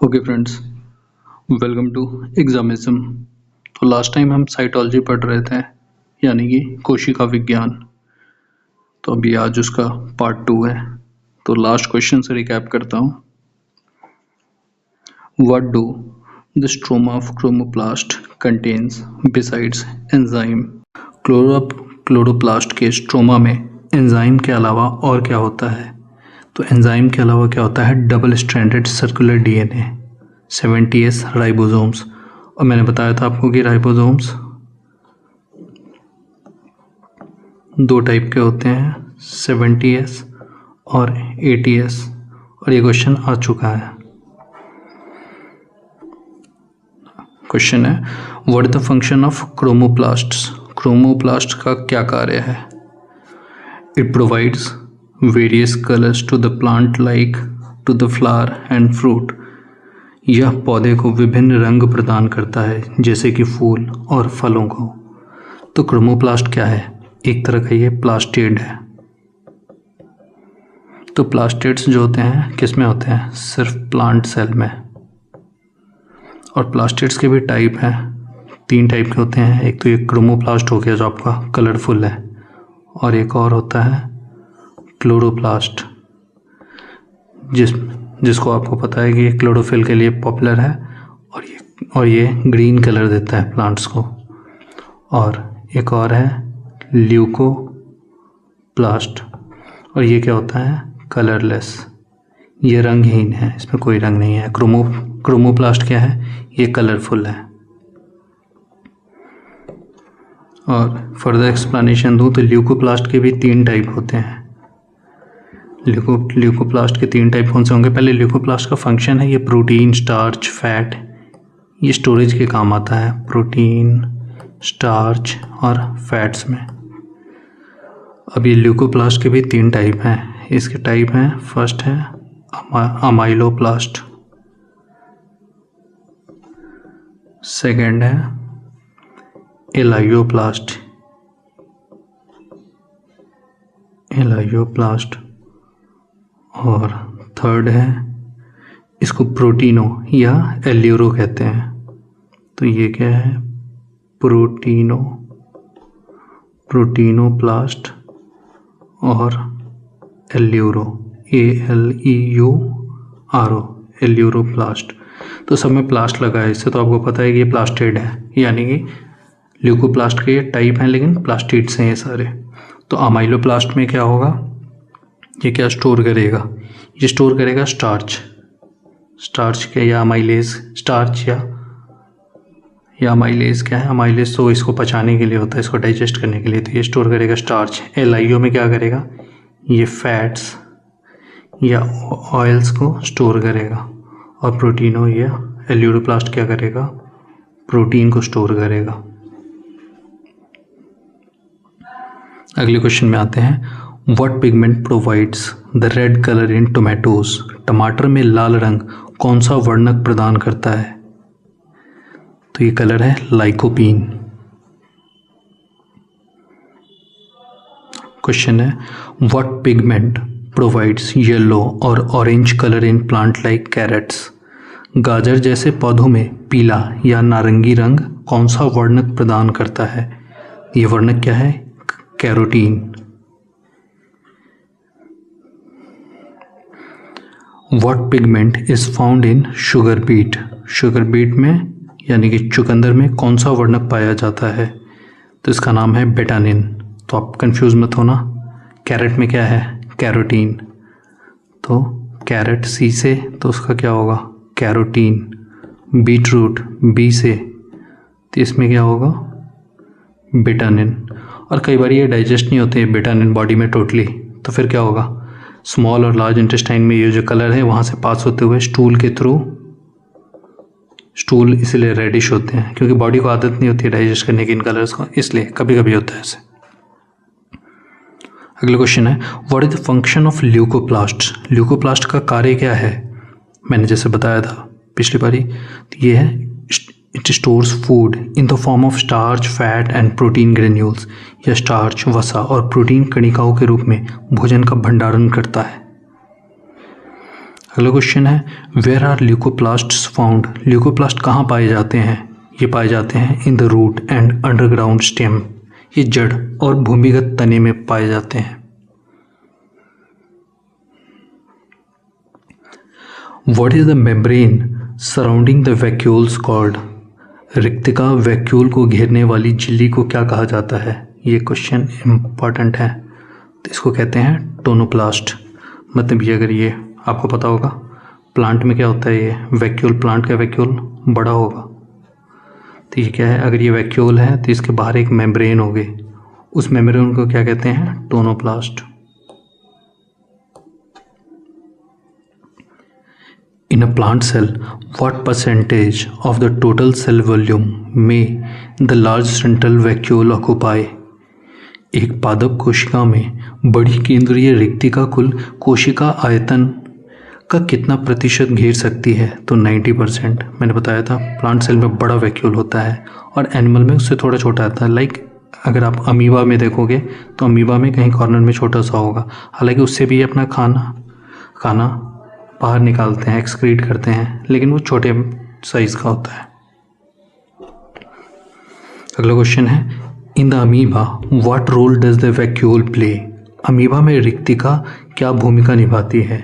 Okay friends, welcome to Examism. तो last time हम cytology पढ़ रहे थे, यानी कि कोशिका विज्ञान। तो अभी आज उसका पार्ट 2 है। तो लास्ट क्वेश्चन से रिकैप करता हूँ। What do the stroma of chromoplast contains besides enzyme? Chloroplast के स्ट्रोमा में एंजाइम के अलावा और क्या होता है? तो एंजाइम के अलावा क्या होता है? Double stranded circular DNA, 70S ribosomes. और मैंने बताया था आपको कि राइबोसोम्स दो टाइप के होते हैं, 70S और 80S। और ये क्वेश्चन आ चुका है। क्वेश्चन है, what is the function of chromoplasts? Chromoplast का क्या कार्य है? It provides various colours to the plant like to the flower and fruit. यह पौधे को विभिन्न रंग प्रदान करता है, जैसे कि फूल और फलों को। तो क्रोमोप्लास्ट क्या है? एक तरह का ये प्लास्टिड है। तो प्लास्टिड्स जो होते हैं किस में होते हैं? सिर्फ प्लांट सेल में। और प्लास्टिड्स के भी टाइप हैं, 3 टाइप के होते हैं। एक तो ये क्रोमोप्लास्ट हो गया जो आपका कलरफुल है, और एक और होता है क्लोरोप्लास्ट, जिसको आपको पता है कि ये क्लोरोफिल के लिए पॉपुलर है, और ये ग्रीन कलर देता है प्लांट्स को। और एक और है ल्यूकोप्लास्ट, और ये क्या होता है? कलरलेस, ये रंगहीन है, इसमें कोई रंग नहीं है। क्रोमोप्लास्ट क्या है? ये कलरफुल है। और फर्दर एक्सप्लेनेशन दूँ तो ल्यूकोप्लास्ट के भी 3 टाइप होते हैं। ल्यूकोप्लास्ट के 3 टाइप कौन से होंगे? पहले ल्यूकोप्लास्ट का फंक्शन है, ये प्रोटीन, स्टार्च, फैट, ये स्टोरेज के काम आता है, प्रोटीन, स्टार्च और फैट्स में। अब ये ल्यूकोप्लास्ट के भी 3 टाइप हैं। इसके टाइप हैं, फर्स्ट है अमाइलोप्लास्ट, सेकेंड है एलाइयोप्लास्ट, और थर्ड है, इसको प्रोटीनो या एल्यूरो कहते हैं। तो ये क्या है? प्रोटीनोप्लास्ट और एल्यूरो, ALEURO, एल्यूरोप्लास्ट। तो सब में प्लास्ट लगा है, इससे तो आपको पता है कि ये प्लास्टिड है, यानी कि ल्यूकोप्लास्ट के टाइप हैं लेकिन प्लास्टिड्स हैं ये सारे। तो अमाइलोप्लास्ट में क्या होगा? ये क्या स्टोर करेगा? ये स्टोर करेगा स्टार्च क्या, या अमाइलेज, स्टार्च या अमाइलेज क्या है? अमाइलेज तो इसको पचाने के लिए होता है, इसको डाइजेस्ट करने के लिए। तो ये स्टोर करेगा स्टार्च। एलाइयो में क्या करेगा? ये फैट्स या ऑयल्स को स्टोर करेगा। और प्रोटीनो या एल्यूरोप्लास्ट क्या करेगा? प्रोटीन को स्टोर करेगा। अगले क्वेश्चन में आते हैं। What pigment provides the red colour in tomatoes? टमाटर में लाल रंग कौन सा वर्णक प्रदान करता है? तो ये कलर है लाइकोपीन। क्वेश्चन है, व्हाट पिगमेंट प्रोवाइड्स येलो और orange colour in plant like carrots? गाजर जैसे पौधों में पीला या नारंगी रंग कौन सा वर्णक प्रदान करता है? ये वर्णक क्या है? Carotene. What pigment is found in sugar beet? Sugar beet में यानी कि चुकंदर में कौन सा वर्णक पाया जाता है? तो इसका नाम है बेटानिन। तो आप कंफ्यूज मत होना। कैरेट में क्या है? कैरोटीन। तो कैरेट सी से, तो उसका क्या होगा? कैरोटीन। बीटरूट बी से, तो इसमें क्या होगा? बेटानिन। और कई बार ये डाइजेस्ट नहीं होते बेटानिन बॉडी में टोटली, तो फिर क्या होगा? स्मॉल और लार्ज इंटेस्टाइन में ये जो कलर है वहाँ से पास होते हुए स्टूल के थ्रू, स्टूल इसलिए रेडिश होते हैं क्योंकि बॉडी को आदत नहीं होती है डाइजेस्ट करने की इन कलर्स को, इसलिए कभी कभी होता है ऐसे। अगला क्वेश्चन है, what is the function of leucoplast? Leucoplast का कार्य क्या है? मैंने जैसे बताया था पिछली बारी, तो ये है it stores food in the form of starch, fat and protein granules. यह स्टार्च, वसा और प्रोटीन कणिकाओं के रूप में भोजन का भंडारण करता है। अगला क्वेश्चन है where are leucoplasts found. Leucoplast कहाँ पाए जाते हैं? ये पाए जाते हैं in the root and underground stem. ये जड़ और भूमिगत तने में पाए जाते हैं। What is the membrane surrounding the vacuoles called. रिक्तिका वैक्यूल को घेरने वाली झिल्ली को क्या कहा जाता है? ये क्वेश्चन इम्पॉर्टेंट है। तो इसको कहते हैं टोनोप्लास्ट। मतलब ये, अगर ये आपको पता होगा प्लांट में क्या होता है, ये वैक्यूल, प्लांट का वैक्यूल बड़ा होगा। तो ये क्या है, अगर ये वैक्यूल है तो इसके बाहर एक मेम्ब्रेन होगी, उस मेम्ब्रेन को क्या कहते हैं? Tonoplast. In a plant cell, what percentage of the total cell volume may the large central vacuole occupy? एक पादप कोशिका में बड़ी केंद्रीय रिक्तिका कुल कोशिका आयतन का कितना प्रतिशत घेर सकती है? तो 90%। मैंने बताया था प्लांट सेल में बड़ा वैक्यूल होता है और एनिमल में उससे थोड़ा छोटा आता है। लाइक अगर आप अमीबा में देखोगे तो अमीबा में कहीं कॉर्नर में छोटा सा होगा, हालांकि उससे भी अपना खाना बाहर निकालते हैं, एक्सक्रीट करते हैं, लेकिन वो छोटे साइज का होता है। अगला क्वेश्चन है in the amoeba what role does the vacuole play. Amoeba में रिक्तिका क्या भूमिका निभाती है?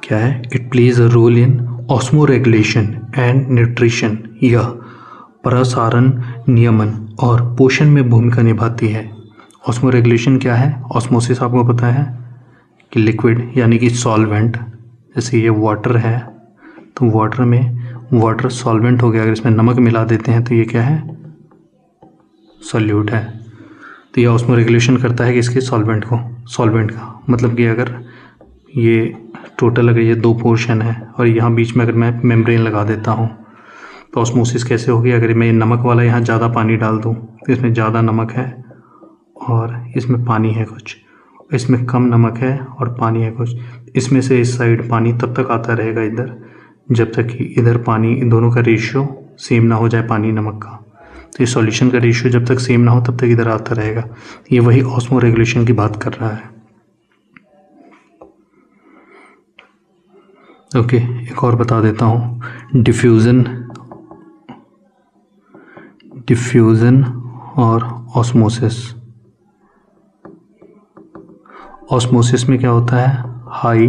क्या है? It plays a role in osmoregulation and nutrition. यह प्रसारण, नियमन और पोषण में भूमिका निभाती है। ऑस्मोरेगुलेशन क्या है? ऑस्मोसिस आपको पता है कि लिक्विड यानी कि सॉल्वेंट, जैसे ये वाटर है तो वाटर में वाटर सॉल्वेंट हो गया, अगर इसमें नमक मिला देते हैं तो ये क्या है? सॉल्यूट है। तो ये ऑस्मोरेगुलेशन करता है कि इसके सॉल्वेंट का मतलब कि अगर ये टोटल अगर ये 2 पोर्शन है और यहाँ बीच में अगर मैं मेम्ब्रेन लगा देता हूँ तो ऑस्मोसिस कैसे होगी? अगर मैं नमक वाला यहाँ ज़्यादा पानी डाल दूँ तो इसमें ज़्यादा नमक है और इसमें पानी है कुछ, इसमें कम नमक है और पानी है कुछ, इसमें से इस साइड पानी तब तक आता रहेगा इधर जब तक कि इधर पानी, इन दोनों का रेशियो सेम ना हो जाए, पानी नमक का। तो ये सॉल्यूशन का रेशियो जब तक सेम ना हो तब तक इधर आता रहेगा। ये वही ऑस्मोरेगुलेशन की बात कर रहा है। ओके, एक और बता देता हूँ, डिफ्यूज़न और ऑस्मोसिस। ऑस्मोसिस में क्या होता है? हाई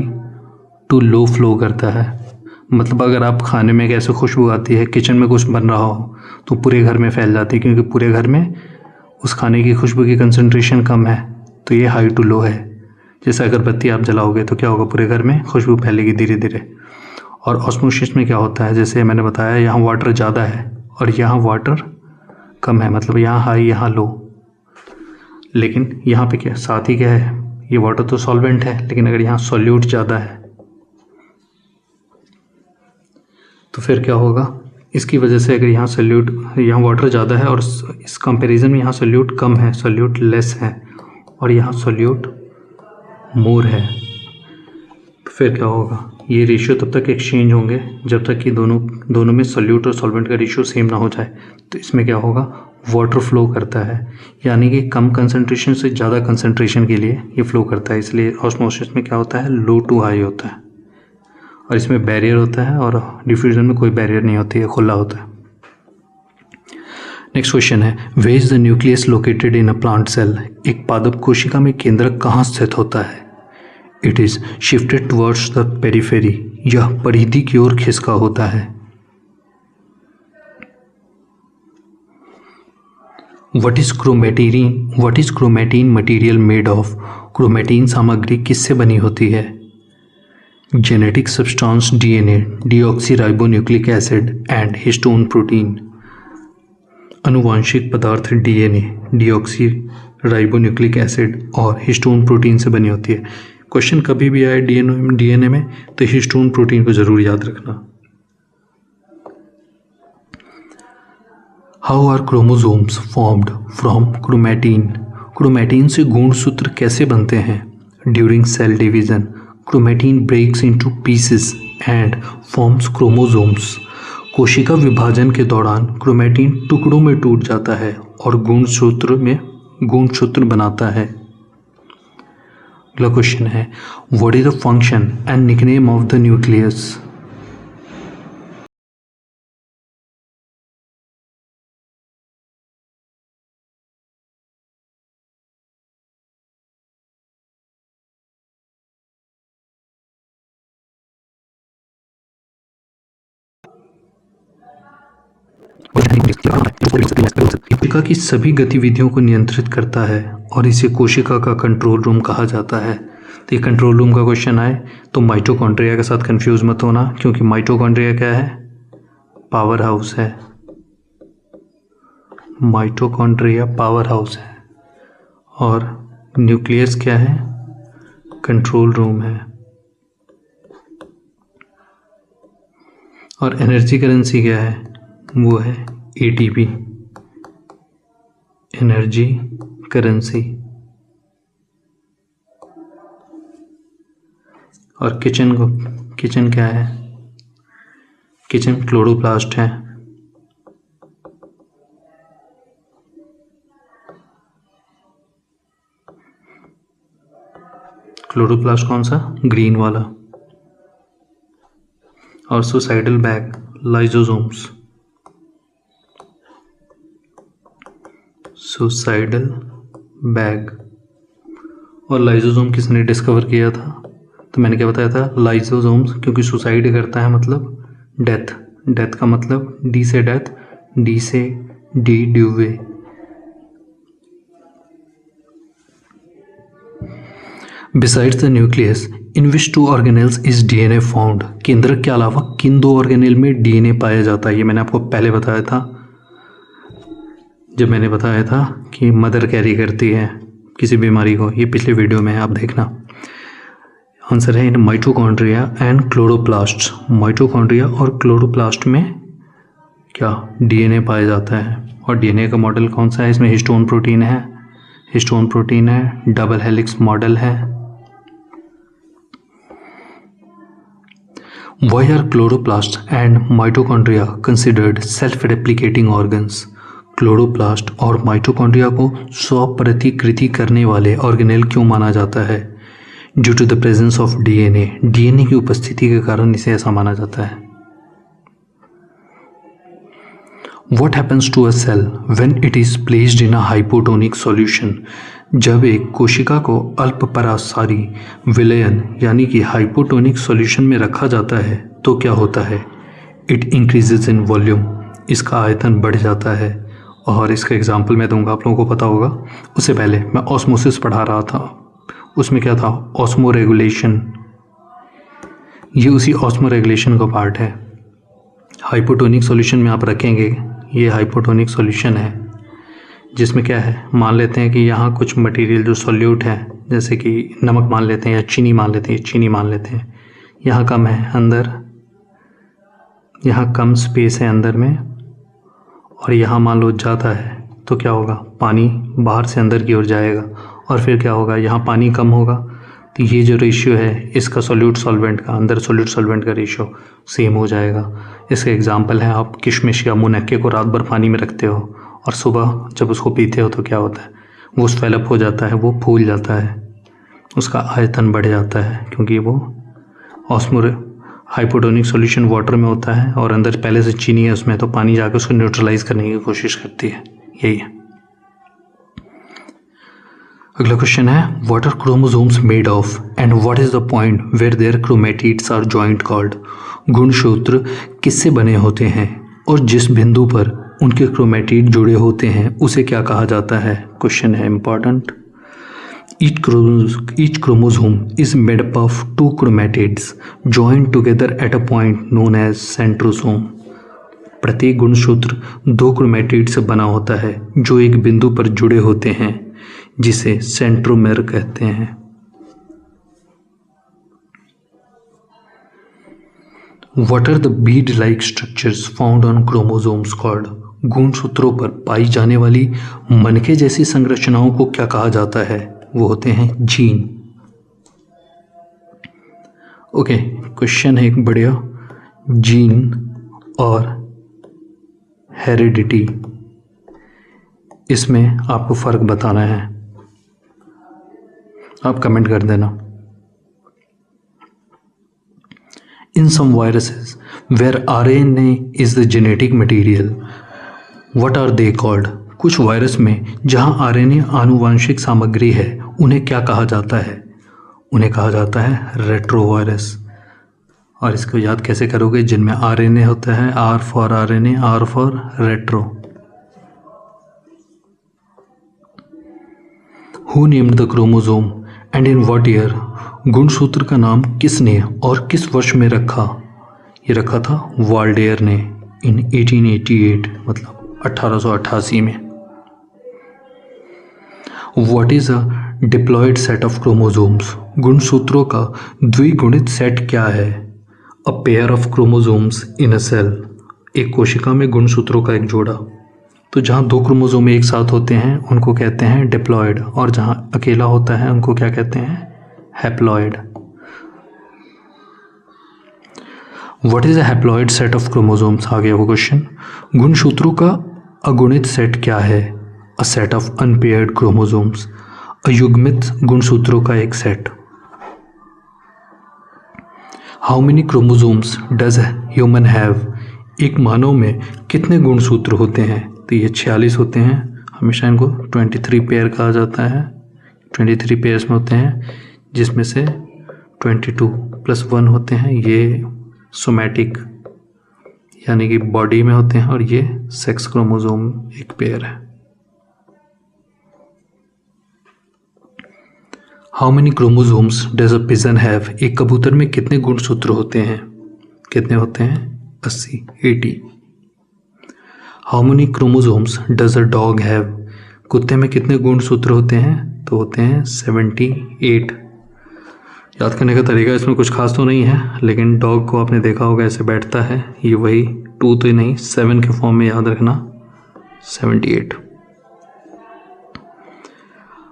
टू लो फ्लो करता है। मतलब अगर आप खाने में कैसे खुशबू आती है, किचन में कुछ बन रहा हो तो पूरे घर में फैल जाती है, क्योंकि पूरे घर में उस खाने की खुशबू की कंसंट्रेशन कम है, तो ये हाई टू लो है। जैसे अगरबत्ती आप जलाओगे तो क्या होगा? पूरे घर में खुशबू फैलेगी धीरे धीरे। और ऑस्मोसिस में क्या होता है, जैसे मैंने बताया यहाँ वाटर ज़्यादा है और यहाँ वाटर कम है, मतलब यहाँ हाई यहाँ लो, लेकिन यहाँ पे क्या साथ ही क्या है? ये वाटर तो सॉल्वेंट है, लेकिन अगर यहाँ सॉल्यूट ज़्यादा है तो फिर क्या होगा? इसकी वजह से अगर यहाँ वाटर ज़्यादा है और इस कंपैरिजन में यहाँ सॉल्यूट कम है, सॉल्यूट लेस है, और यहाँ सॉल्यूट मोर है, तो फिर क्या होगा? ये रेशियो तब तक एक्सचेंज होंगे जब तक कि दोनों में सॉल्यूट और सॉल्वेंट का रेशियो सेम ना हो जाए। तो इसमें क्या होगा? वाटर फ्लो करता है, यानी कि कम कंसंट्रेशन से ज़्यादा कंसंट्रेशन के लिए ये फ्लो करता है। इसलिए ऑस्मोसिस में क्या होता है? लो टू हाई होता है, और इसमें बैरियर होता है, और डिफ्यूजन में कोई बैरियर नहीं होती है, खुला होता है। नेक्स्ट क्वेश्चन है where is the nucleus located in a plant cell. एक पादप कोशिका में केंद्रक कहाँ स्थित होता है? It is shifted towards the periphery. यह परिधि की ओर खिसका होता है। What is chromatin material made of. Chromatin सामग्री किससे बनी होती है? Genetic substance DNA, deoxyribonucleic acid and histone protein. आनुवांशिक पदार्थ DNA, डीऑक्सीराइबोन्यूक्लिक एसिड और हिस्टोन प्रोटीन से बनी होती है। क्वेश्चन कभी भी आए DNA में तो हिस्टोन प्रोटीन को जरूर याद रखना। How are chromosomes formed from chromatin. Chromatin से गुणसूत्र कैसे बनते हैं? During cell division chromatin breaks into pieces and forms chromosomes. कोशिका विभाजन के दौरान क्रोमैटिन टुकड़ों में टूट जाता है और गुणसूत्र बनाता है। अगला क्वेश्चन है, what is the function and nickname of the nucleus? कोशिका की सभी गतिविधियों को नियंत्रित करता है और इसे कोशिका का कंट्रोल रूम कहा जाता है। तो ये कंट्रोल रूम का क्वेश्चन आए तो माइटोकॉन्ड्रिया के साथ कंफ्यूज मत होना, क्योंकि माइटोकॉन्ड्रिया क्या है? पावर हाउस है। माइटोकॉन्ड्रिया पावर हाउस है और न्यूक्लियस क्या है? कंट्रोल रूम है। और एनर्जी करेंसी क्या है? वो है एटीपी, एनर्जी करेंसी। और किचन क्या है? किचन क्लोरोप्लास्ट है। क्लोरोप्लास्ट कौन सा? ग्रीन वाला। और suicidal bag lysosomes. Suicidal bag और लाइसोसोम किसने डिस्कवर किया था? तो मैंने क्या बताया था? लाइसोसोम्स, क्योंकि सुसाइड करता है मतलब डेथ। डेथ का मतलब डी से डेथ, डी से डी ड्यूवे। Besides the nucleus in which two organelles is DNA found? केंद्रक के अलावा किन दो ऑर्गेनेल में डीएनए पाया जाता है? ये मैंने आपको पहले बताया था, जब मैंने बताया था कि मदर कैरी करती है किसी बीमारी को। ये पिछले वीडियो में है, आप देखना। आंसर है in mitochondria and chloroplast. Mitochondria और क्लोरोप्लास्ट में क्या? डीएनए पाया जाता है। और डीएनए का मॉडल कौन सा है? इसमें हिस्टोन प्रोटीन है, हिस्टोन प्रोटीन है, डबल हेलिक्स मॉडल है। Why are chloroplasts and mitochondria considered self-replicating organs? Chloroplast और माइटोकॉन्ड्रिया को स्वप्रतिकृति करने वाले ऑर्गेनेल क्यों माना जाता है? Due to the presence of DNA. DNA की उपस्थिति के कारण इसे ऐसा माना जाता है। What happens to a cell when it is placed in a hypotonic solution? जब एक कोशिका को अल्पपरासारी विलयन यानी कि हाइपोटोनिक सॉल्यूशन में रखा जाता है तो क्या होता है? It increases in volume. इसका आयतन बढ़ जाता है। और इसका एग्जाम्पल मैं दूंगा, आप लोगों को पता होगा। उससे पहले मैं ऑस्मोसिस पढ़ा रहा था, उसमें क्या था? Osmo regulation. ये उसी ऑस्मो रेगुलेशन का पार्ट है। हाइपोटोनिक सॉल्यूशन में आप रखेंगे, ये हाइपोटोनिक सॉल्यूशन है, जिसमें क्या है? मान लेते हैं कि यहाँ कुछ मटेरियल जो सॉल्यूट है, जैसे कि नमक मान लेते हैं या चीनी मान लेते हैं, चीनी मान लेते हैं। यहाँ कम है अंदर, यहाँ कम स्पेस है अंदर में, और यहाँ मान लो ज़्यादा है तो क्या होगा? पानी बाहर से अंदर की ओर जाएगा। और फिर क्या होगा? यहाँ पानी कम होगा तो ये जो रेशियो है इसका सॉल्यूट सॉल्वेंट का, अंदर सॉल्यूट सॉल्वेंट का रेशियो सेम हो जाएगा। इसका एग्जांपल है, आप किशमिश या मुनक्के को रात भर पानी में रखते हो और सुबह जब उसको पीते हो तो क्या होता है? वो स्वेलअप हो जाता है, वो फूल जाता है, उसका आयतन बढ़ जाता है, क्योंकि वो ऑस्मो हाइपोटोनिक सॉल्यूशन वाटर में होता है और अंदर पहले से चीनी है उसमें, तो पानी जाकर उसको न्यूट्रलाइज करने की कोशिश करती है। यही है। अगला क्वेश्चन है, what are chromosomes made of and what is the point where their chromatids are joint called? गुणसूत्र किससे बने होते हैं और जिस बिंदु पर उनके क्रोमेटिड जुड़े होते हैं उसे क्या कहा जाता है? क्वेश्चन है important. Each chromosome is made up of two chromatids joined together at a point known as centrosome. प्रत्येक गुणसूत्र दो क्रोमेटिड से बना होता है जो एक बिंदु पर जुड़े होते हैं, जिसे सेंट्रोमेर कहते हैं। What are the bead-like structures found on chromosomes called? गुणसूत्रों पर पाई जाने वाली मनके जैसी संरचनाओं को क्या कहा जाता है? वो होते हैं जीन। ओके, क्वेश्चन है एक बढ़िया, जीन और हेरिडिटी, इसमें आपको फ़र्क बताना है। आप कमेंट कर देना। In some viruses where RNA is the genetic material, what are they called? कुछ वायरस में जहां RNA आनुवांशिक सामग्री है उन्हें क्या कहा जाता है? उन्हें कहा जाता है रेट्रोवायरस। और इसको याद कैसे करोगे? जिनमें RNA होता है, R for RNA, R for retro. Who named the chromosome and in what year? गुणसूत्र का नाम किसने और किस वर्ष में रखा? ये रखा था वाल्डेयर ने इन 1888, मतलब 1888 में। What is a diploid set of chromosomes? गुणसूत्रों का द्विगुणित सेट क्या है? A pair of chromosomes in a cell, एक कोशिका में गुणसूत्रों का एक जोड़ा। तो जहाँ दो क्रोमोसोम एक साथ होते हैं उनको कहते हैं डिप्लॉयड, और जहाँ अकेला होता है उनको क्या कहते हैं? Haploid. What is a haploid set of chromosomes? आ गया वो क्वेश्चन। गुणसूत्रों का अगुणित सेट क्या है? A set of unpaired chromosomes, अयुग्मित गुणसूत्रों का एक सेट। How many chromosomes does human have? एक मानव में कितने गुणसूत्र होते हैं? तो ये 46 होते हैं। हमेशा इनको 23 पेयर कहा जाता है। 23 पेयर्स में होते हैं, जिसमें से 22 + 1 होते हैं ये सोमैटिक, यानी कि बॉडी में होते हैं, और ये सेक्स क्रोमोसोम एक पेयर है। How many chromosomes does a pigeon have? एक कबूतर में कितने गुणसूत्र होते हैं? कितने होते हैं? 80, 80। How many chromosomes does a dog have? कुत्ते में कितने गुणसूत्र होते हैं? तो होते हैं 78। याद करने का तरीका इसमें कुछ खास तो नहीं है, लेकिन डॉग को आपने देखा होगा ऐसे बैठता है, ये वही 2 तो नहीं 7 के फॉर्म में याद रखना, 78।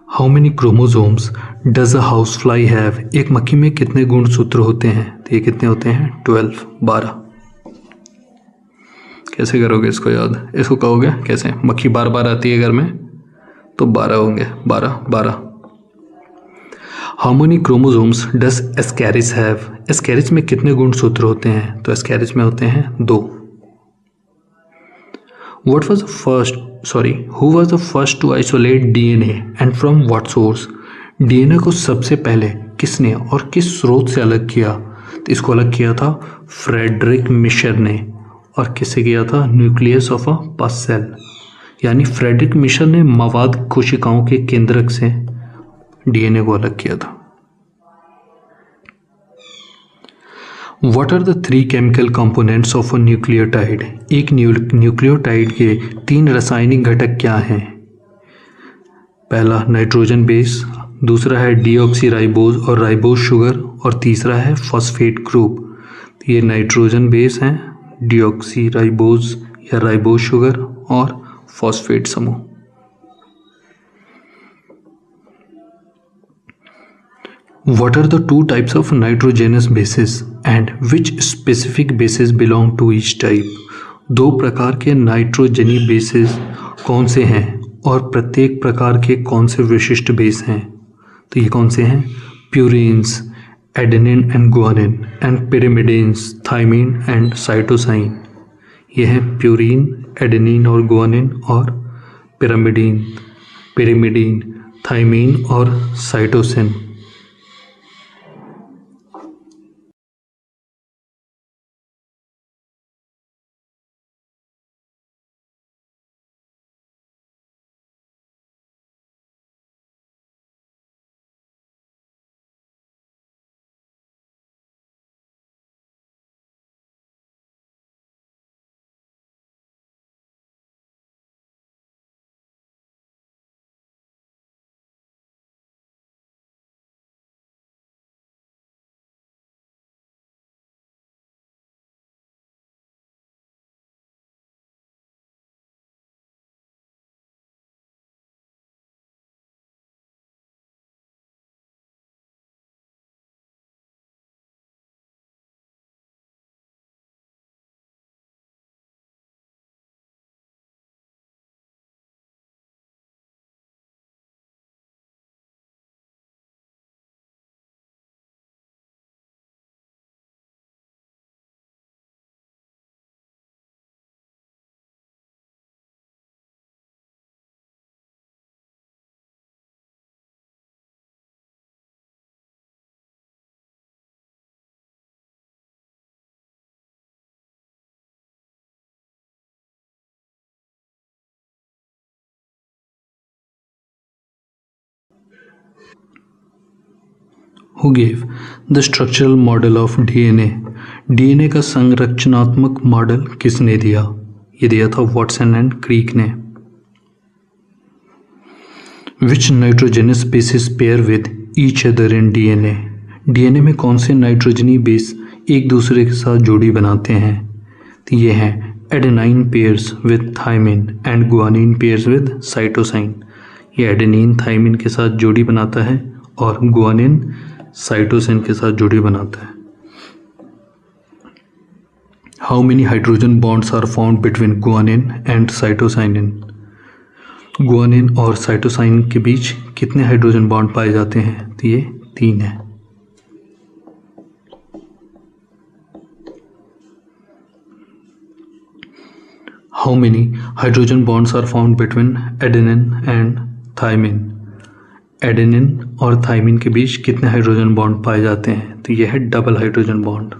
How many chromosomes does a house fly have? एक मक्खी में कितने गुणसूत्र होते हैं? तो ये कितने होते हैं? 12, 12। कैसे करोगे इसको याद? इसको कहोगे कैसे? मक्खी बार बार आती है घर में, तो 12 होंगे, 12, 12। How many chromosomes does Ascaris have? Ascaris में कितने गुणसूत्र होते हैं? तो एस्कैरिस में होते हैं 2। What was the first, who was the first to isolate DNA and from what source? DNA को सबसे पहले किसने और किस स्रोत से अलग किया? तो इसको अलग किया था फ्रेडरिक मिशर ने। और किससे किया था? न्यूक्लियस ऑफ अ पस सेल, यानी फ्रेडरिक मिशर ने मवाद कोशिकाओं के केंद्रक से डीएनए को अलग किया था। What are the 3 chemical components of a nucleotide? एक न्यूक्लियोटाइड के 3 रासायनिक घटक क्या हैं? पहला नाइट्रोजन बेस, दूसरा है डीऑक्सीराइबोज और राइबोज शुगर, और तीसरा है फॉस्फेट ग्रुप। ये नाइट्रोजन बेस हैं, डीऑक्सीराइबोज या राइबोज शुगर और फॉस्फेट समूह। What are the 2 types of nitrogenous bases and which specific bases belong to each type? 2 प्रकार के नाइट्रोजनी बेसेस कौन से हैं और प्रत्येक प्रकार के कौन से विशिष्ट बेस हैं? तो ये कौन से हैं? Purines, adenine and guanine, and pyrimidines, thymine and cytosine. ये हैं प्यूरिन, एडेनिन और गुआनिन, और पिरिमिडीन, थाइमिन और cytosine. Who gave the structural model of DNA? DNA का संरचनात्मक मॉडल किसने दिया? ये दिया था वाटसन एंड क्रीक ने। Which nitrogenous bases pair with each other in DNA? DNA में कौन से नाइट्रोजनी बेस एक दूसरे के साथ जोड़ी बनाते हैं? तो ये हैं adenine pairs with thymine and guanine pairs with cytosine. ये एडेनिन थायमिन के साथ जोड़ी बनाता है और गुआनिन साइटोसिन के साथ जोड़ी बनाता है। How many hydrogen bonds are found between guanine and cytosine? Guanine और साइटोसाइन के बीच कितने हाइड्रोजन बॉन्ड पाए जाते हैं? तो ये 3 है। How many hydrogen bonds are found between adenine and thymine? Adenine और थायमिन के बीच कितने हाइड्रोजन बॉन्ड पाए जाते हैं? तो यह है डबल हाइड्रोजन बॉन्ड।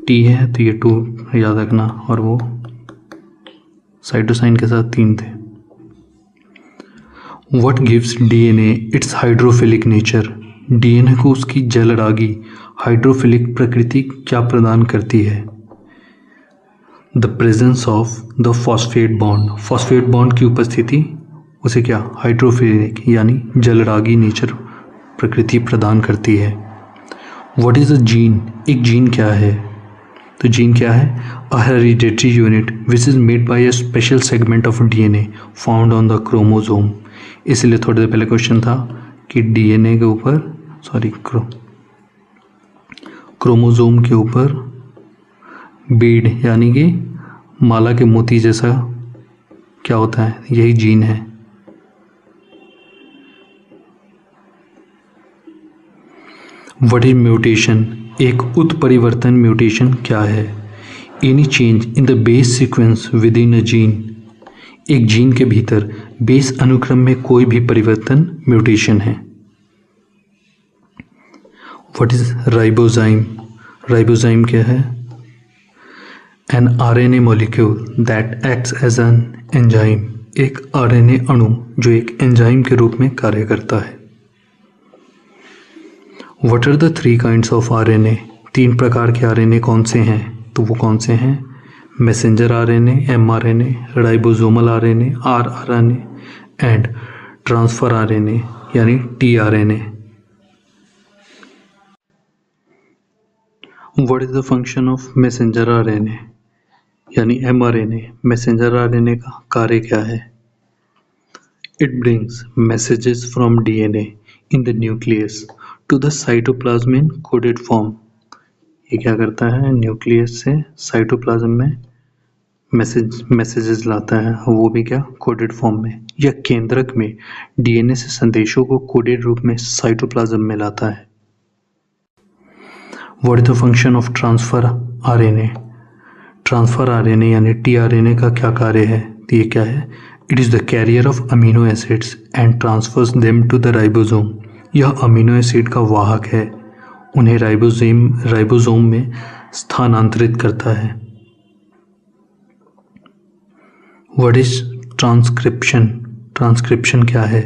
टी है तो ये 2 याद रखना, और वो साइटोसाइन के साथ 3 थे। What gives DNA it's hydrophilic nature? DNA को उसकी जलरागी हाइड्रोफिलिक प्रकृति क्या प्रदान करती है? The presence of the phosphate bond. Phosphate bond की उपस्थिति उसे क्या हाइड्रोफिलिक यानी जलरागी नेचर प्रकृति प्रदान करती है। What is a gene? एक जीन क्या है? तो जीन क्या है? अ hereditary unit which is made by a special segment of DNA found on the chromosome. इसलिए थोड़ी देर पहले क्वेश्चन था कि डीएनए के ऊपर क्रोमोसोम के ऊपर बीड यानी कि माला के मोती जैसा क्या होता है? यही जीन है। What is mutation? एक उत्परिवर्तन म्यूटेशन क्या है? Any change in the base sequence with in a gene. एक जीन के भीतर बेस अनुक्रम में कोई भी परिवर्तन म्यूटेशन है। What is ribozyme? राइबोजाइम क्या है? An RNA molecule that acts as an enzyme. एक आरएनए अणु जो एक एंजाइम के रूप में कार्य करता है। What are the 3 kinds of RNA? 3 प्रकार के आरएनए कौन से हैं? तो वो कौन से हैं? Messenger RNA, mRNA, ribosomal RNA, rRNA and transfer RNA यानी tRNA. What is the function of messenger RNA यानी एमआरएनए? मैसेंजर आरएनए का कार्य क्या है? It brings messages from DNA in the nucleus to the cytoplasm in coded form. ये क्या करता है? न्यूक्लियस से साइटोप्लाज्म में मैसेजेस लाता है, वो भी क्या कोडेड फॉर्म में, या केंद्रक में डीएनए से संदेशों को कोडेड रूप में साइटोप्लाज्म में लाता है। What is the function of transfer RNA? Transfer RNA यानी टीआरएनए का क्या कार्य है? तो ये क्या है? It is the carrier of amino acids and transfers them to the ribosome. यह अमीनो एसिड का वाहक है, उन्हें राइबोसोम में स्थानांतरित करता है। What is transcription? ट्रांसक्रिप्शन क्या है?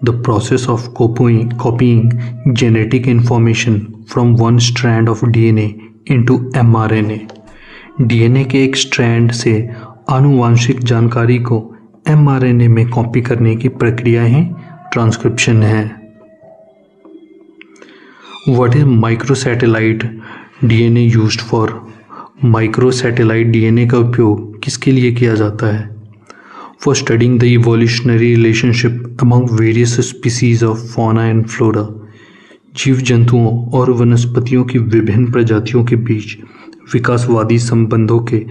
The process of copying genetic information from one strand of DNA into mRNA. DNA के एक स्ट्रैंड से आनुवांशिक जानकारी को एमआरएनए में कॉपी करने की प्रक्रिया ही ट्रांसक्रिप्शन है। What is microsatellite DNA used for? Microsatellite DNA का उपयोग किसके लिए किया जाता है? For studying the evolutionary relationship among various species of fauna and flora. जीव जंतुओं और वनस्पतियों की विभिन्न प्रजातियों के बीच विकासवादी संबंधों के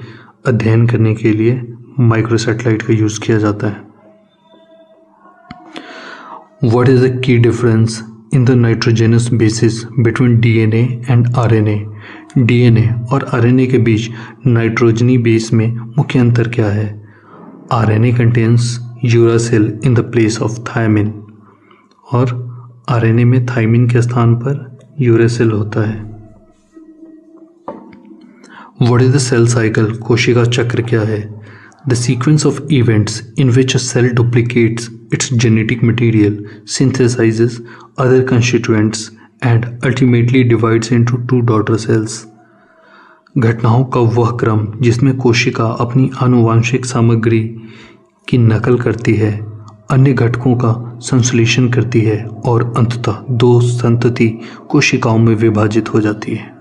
अध्ययन करने के लिए माइक्रोसैटेलाइट का यूज़ किया जाता है। What is the key difference in the nitrogenous bases between DNA and RNA? DNA और आरएनए के बीच नाइट्रोजनी बेस में मुख्य अंतर क्या है? RNA contains uracil in the place of thymine, और आरएनए में थायमिन के स्थान पर यूरासिल होता है। What is the cell cycle? कोशिका चक्र क्या है? The sequence of events in which a cell duplicates its genetic material, synthesizes other constituents, and ultimately divides into two daughter cells. घटनाओं का वह क्रम जिसमें कोशिका अपनी आनुवंशिक सामग्री की नकल करती है, अन्य घटकों का संश्लेषण करती है और अंततः दो संतति कोशिकाओं में विभाजित हो जाती है।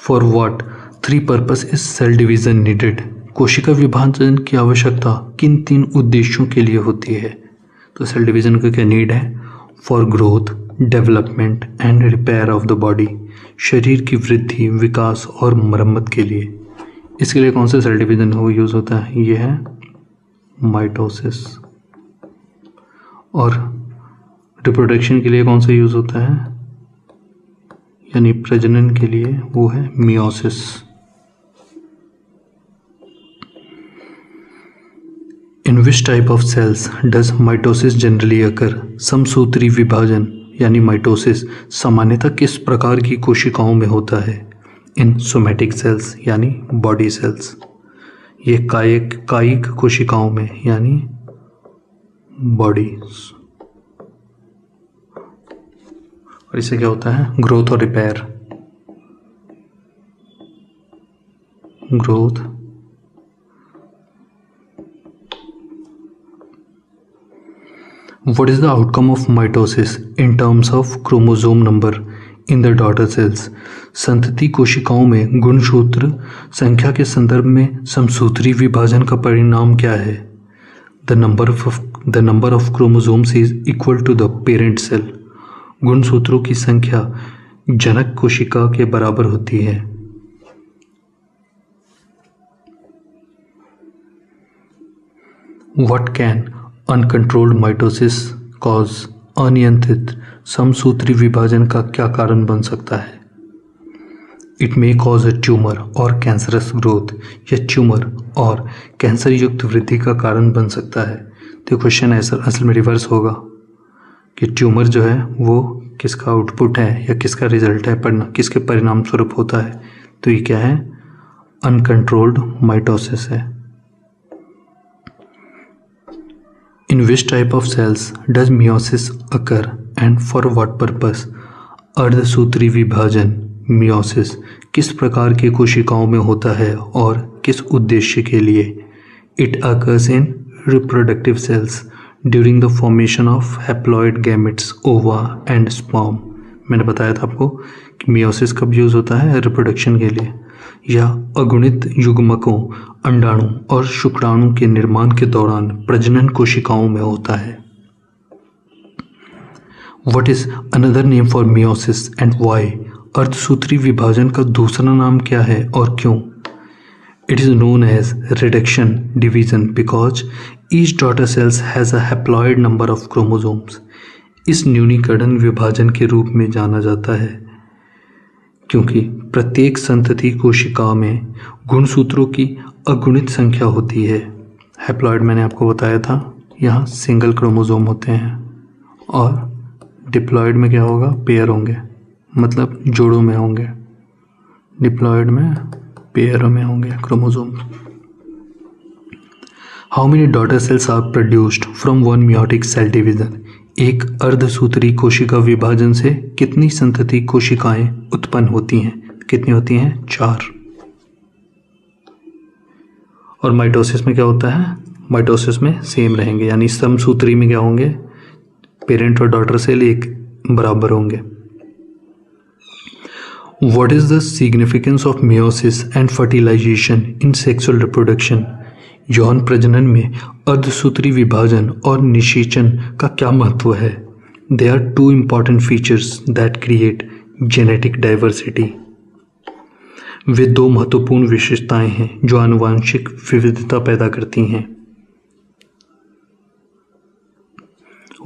For what three purpose is cell division needed? कोशिका विभाजन की आवश्यकता किन तीन उद्देश्यों के लिए होती है? तो सेल डिवीजन का क्या नीड है? For growth, development and repair of the body, शरीर की वृद्धि, विकास और मरम्मत के लिए। इसके लिए कौन सा सेल डिवीजन हो यूज होता है? ये है माइटोसिस। और रिप्रोडक्शन के लिए कौन सा यूज होता है, यानी प्रजनन के लिए, वो है meiosis. In which type of cells does mitosis generally occur? समसूत्री विभाजन यानी माइटोसिस सामान्यतः किस प्रकार की कोशिकाओं में होता है? इन सोमैटिक सेल्स यानी बॉडी सेल्स। ये कायिक कोशिकाओं में यानी बॉडी। और इससे क्या होता है? ग्रोथ और repair. Growth What is the outcome of mitosis in terms of chromosome number in the daughter cells? संतति कोशिकाओं में गुणसूत्र संख्या के संदर्भ में समसूत्री विभाजन का परिणाम क्या है? The number of chromosomes is equal to the parent cell. गुणसूत्रों की संख्या जनक कोशिका के बराबर होती है। What can uncontrolled mitosis cause? अनियंत्रित समसूत्री विभाजन का क्या कारण बन सकता है? It may cause a tumour और कैंसरस ग्रोथ, या ट्यूमर और कैंसर युक्त वृद्धि का कारण बन सकता है। तो क्वेश्चन असल में रिवर्स होगा कि ट्यूमर जो है वो किसका आउटपुट है या किसका रिजल्ट है, किसके परिणाम स्वरूप होता है? तो ये क्या है? अनकंट्रोल्ड माइटोसिस है। In which type of cells does meiosis occur and for what purpose? अर्धसूत्री विभाजन मियोसिस किस प्रकार की कोशिकाओं में होता है और किस उद्देश्य के लिए? It occurs in reproductive cells during the formation of haploid gametes, ova and sperm. मैंने बताया था आपको कि मियोसिस कब यूज होता है? रिप्रोडक्शन के लिए। या अगुणित युग्मकों, अंडाणु और शुक्राणु के निर्माण के दौरान प्रजनन कोशिकाओं में होता है। What is another name for meiosis and why? अर्धसूत्री विभाजन का दूसरा नाम क्या है और क्यों? It is known as reduction division because each daughter cells has a haploid number of chromosomes. इस न्यूनीकरण विभाजन के रूप में जाना जाता है क्योंकि प्रत्येक संतति कोशिका में गुणसूत्रों की अगुणित संख्या होती है। हैप्लॉइड मैंने आपको बताया था, यहाँ सिंगल क्रोमोसोम होते हैं, और डिप्लॉइड में क्या होगा? पेयर होंगे, मतलब जोड़ों में होंगे। डिप्लॉइड में पेयर में होंगे chromosome. How many daughter cells are produced from one meiotic cell division? एक अर्धसूत्री कोशिका विभाजन से कितनी संतति कोशिकाएं उत्पन्न होती हैं? कितनी होती हैं? 4। और माइटोसिस में क्या होता है? माइटोसिस में सेम रहेंगे, यानी समसूत्री में क्या होंगे? पेरेंट और डॉटर सेल एक बराबर होंगे। What is the significance of meiosis and fertilization in sexual reproduction? यौन प्रजनन में अर्धसूत्री विभाजन और निषेचन का क्या महत्व है? There are two important features that create genetic diversity. वे दो महत्वपूर्ण विशेषताएं हैं जो आनुवंशिक विविधता पैदा करती हैं।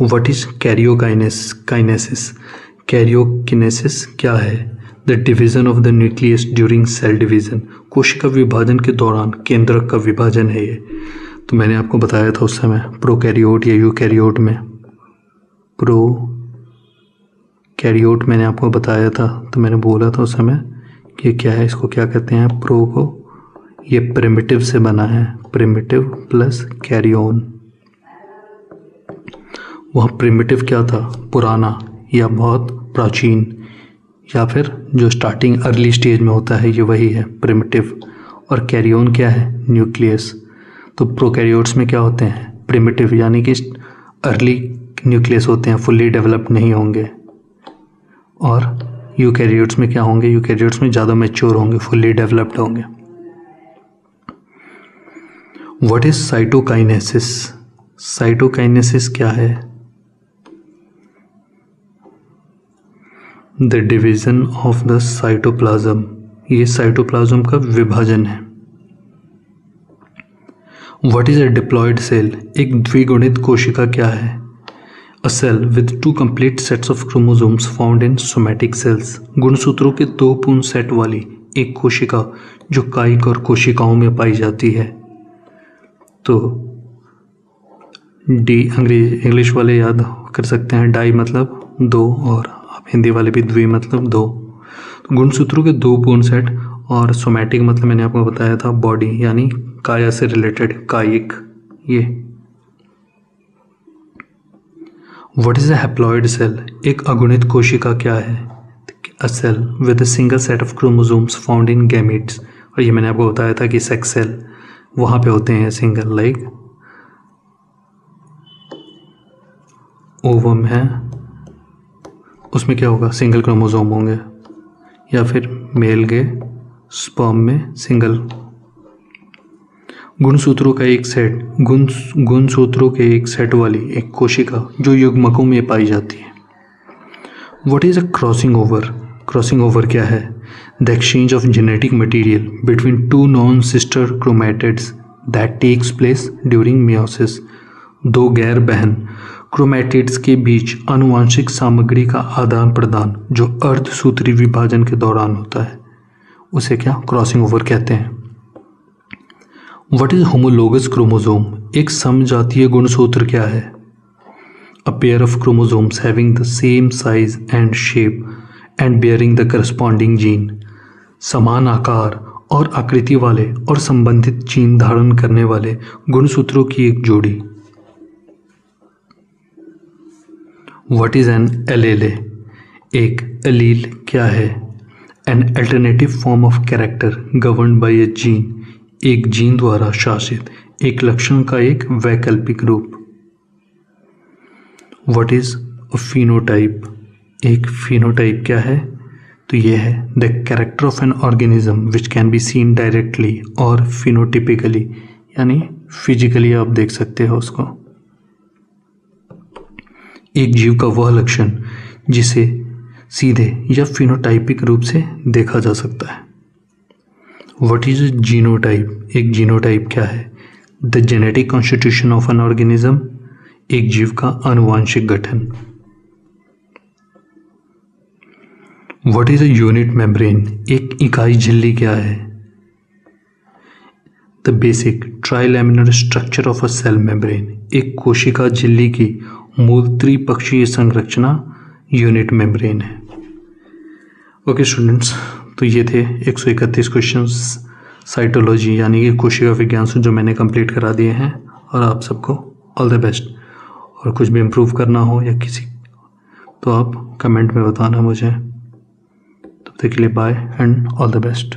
What is karyokinesis? Karyokinesis क्या है? The division of the nucleus during cell division. कोशिका विभाजन के दौरान केंद्रक का विभाजन है ये। तो मैंने आपको बताया था उस समय प्रोकैरियोट या यूकैरियोट में। प्रोकैरियोट मैंने आपको बताया था, तो मैंने बोला था उस समय कि क्या है, इसको क्या कहते हैं? प्रो को ये प्रिमिटिव से बना है, प्रिमिटिव प्लस कैरियोन। वह प्रिमिटिव क्या था, पुराना या बहुत प्राचीन, या फिर जो स्टार्टिंग अर्ली स्टेज में होता है, ये वही है प्रिमिटिव। और कैरियोन क्या है, न्यूक्लियस। तो प्रोकैरियोट्स में क्या होते हैं, प्रिमिटिव यानी कि अर्ली न्यूक्लियस होते हैं, फुल्ली डेवलप्ड नहीं होंगे। और यूकैरियोट्स में क्या होंगे, यूकैरियोट्स में ज़्यादा मैच्योर होंगे, फुल्ली डेवलप्ड होंगे। व्हाट इज साइटोकाइनेसिस, साइटोकाइनेसिस क्या है, the division of the cytoplasm, ये साइटोप्लाज्म का विभाजन है। What is a diploid cell, एक द्विगुणित कोशिका क्या है, a cell with two complete sets of chromosomes found in somatic cells, गुणसूत्रों के 2 पूर्ण सेट वाली एक कोशिका जो कायिक और कोशिकाओं में पाई जाती है। तो डी इंग्लिश वाले याद कर सकते हैं, डाई मतलब 2 और आप हिंदी वाले भी द्वि मतलब 2। तो गुणसूत्रों के 2 पूर्ण सेट, और सोमैटिक मतलब मैंने आपको बताया था बॉडी यानी काया से रिलेटेड, कायिक ये। What is a haploid cell, एक अगुणित कोशिका क्या है, a cell with a single set of chromosomes found in gametes. और ये मैंने आपको बताया था कि सेक्स सेल वहाँ पे होते हैं सिंगल, लाइक ओवम है, उसमें क्या होगा, सिंगल क्रोमोसोम होंगे, या फिर मेल के स्पर्म में सिंगल। गुणसूत्रों का एक सेट, गुणसूत्रों के एक सेट वाली एक कोशिका जो युग्मकों में पाई जाती है। What is a crossing over, crossing over क्या है, the exchange of genetic material between 2 non sister chromatids that takes place during meiosis, 2 गैर बहन क्रोमैटिड्स के बीच आनुवांशिक सामग्री का आदान प्रदान जो अर्धसूत्री विभाजन के दौरान होता है, उसे क्या, क्रॉसिंग ओवर कहते हैं। व्हाट इज होमोलोगस क्रोमोसोम, एक समजातीय गुणसूत्र क्या है, a pair of chromosomes having the same size and shape and bearing the corresponding gene, समान आकार और आकृति वाले और संबंधित जीन धारण करने वाले गुणसूत्रों की एक जोड़ी। व्हाट इज एन एलेले, एक एलील क्या है, an alternative form of character governed bye A gene, एक जीन द्वारा शासित एक लक्षण का एक वैकल्पिक रूप। व्हाट इज अ फिनोटाइप, एक फिनोटाइप क्या है, तो यह है the character of an organism which can be seen directly और फिनोटिपिकली, यानी फिजिकली आप देख सकते हो उसको। एक जीव का वह लक्षण जिसे सीधे या फिनोटाइपिक रूप से देखा जा सकता है। व्हाट इज जीनोटाइप, एक जीनोटाइप क्या है, the genetic constitution of an organism, एक जीव का आनुवांशिक गठन। What is a unit membrane, एक इकाई झिल्ली क्या है, the basic trilaminar structure of a cell membrane, एक कोशिका झिल्ली की मूल त्रिपक्षीय संरचना यूनिट मेम्ब्रेन है। ओके स्टूडेंट्स, तो ये थे 131 क्वेश्चंस साइटोलॉजी यानी कि कोशिका विज्ञान से जो मैंने कंप्लीट करा दिए हैं, और आप सबको ऑल द बेस्ट। और कुछ भी इम्प्रूव करना हो या किसी, तो आप कमेंट में बताना मुझे। तब तक के लिए bye and all the best.